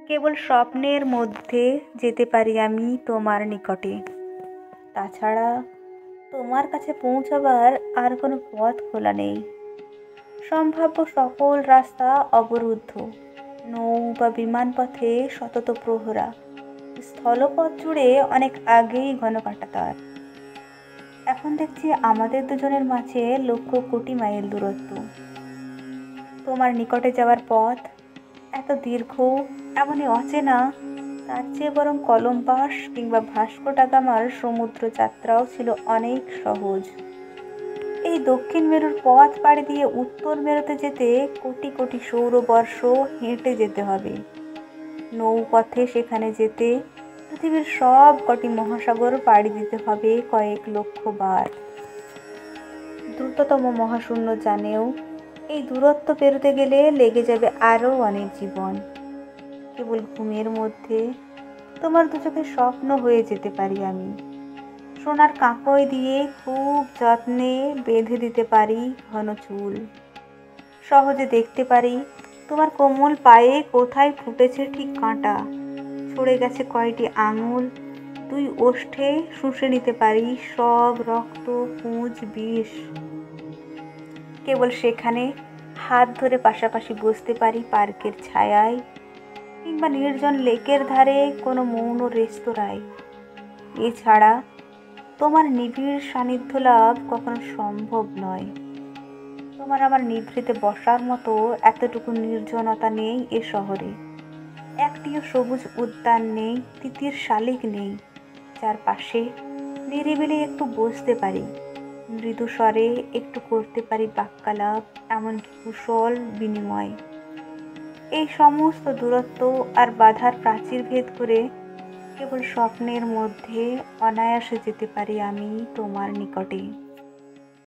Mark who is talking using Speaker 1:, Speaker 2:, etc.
Speaker 1: কেবল স্বপ্নের মধ্যে যেতে পারি আমি তোমার নিকটে। তাছাড়া তোমার কাছে পৌঁছবার আর কোনো পথ খোলা নেই। সম্ভাব্য সকল রাস্তা অবরুদ্ধ। নৌ বা বিমান পথে সতত প্রহরা, স্থলপথ জুড়ে অনেক আগেই ঘন কাঁটাতার। এখন দেখছি আমাদের দুজনের মাঝে লক্ষ কোটি মাইল দূরত্ব। তোমার নিকটে যাওয়ার পথ এত দীর্ঘ, এমনই অচেনা, তার চেয়ে বরং কলম্বাস কিংবা ভাস্কো ডা গামার সমুদ্র যাত্রাও ছিল অনেক সহজ। এই দক্ষিণ মেরুর পথ পাড়ি দিয়ে উত্তর মেরুতে যেতে কোটি কোটি সৌরবর্ষ হেঁটে যেতে হবে। নৌপথে সেখানে যেতে পৃথিবীর সব কটি মহাসাগর পাড়ি দিতে হবে কয়েক লক্ষ বার। দ্রুততম মহাশূন্য জানেও এই দূরত্ব পেরোতে গেলে লেগে যাবে আরও অনেক জীবন। কেবল ঘুমের মধ্যে তোমার দু চোখে স্বপ্ন হয়ে যেতে পারি আমি। সোনার কাঁকই দিয়ে খুব যত্নে বেঁধে দিতে পারি ঘন চুল। সহজে দেখতে পারি তোমার কোমল পায়ে কোথায় ফুটেছে ঠিক কাঁটা, ছড়ে গেছে কয়টি আঙুল। দুই ওষ্ঠে শুষে নিতে পারি সব রক্ত, পুঁজ, বিষ। কেবল সেখানে হাত ধরে পাশাপাশি বসতে পারি পার্কের ছায়ায় কিংবা নির্জন লেকের ধারে কোনো মৌন রেস্তোরাঁয়। এছাড়া তোমার নিবিড় সান্নিধ্য লাভ কখনো সম্ভব নয়। তোমার আমার নিভৃতে বসার মতো এতটুকু নির্জনতা নেই এ শহরে। একটিও সবুজ উদ্যান নেই, তিতির শালিক নেই, যার পাশে নিরিবিলি একটু বসতে পারি, মৃদু স্বরে একটু করতে পারি বাক্যালাপ, এমনকি কুশল বিনিময়। এই সমস্ত দূরত্ব আর বাধার প্রাচীর ভেদ করে কেবল স্বপ্নের মধ্যে অনায়াসে যেতে পারি আমি তোমার নিকটে।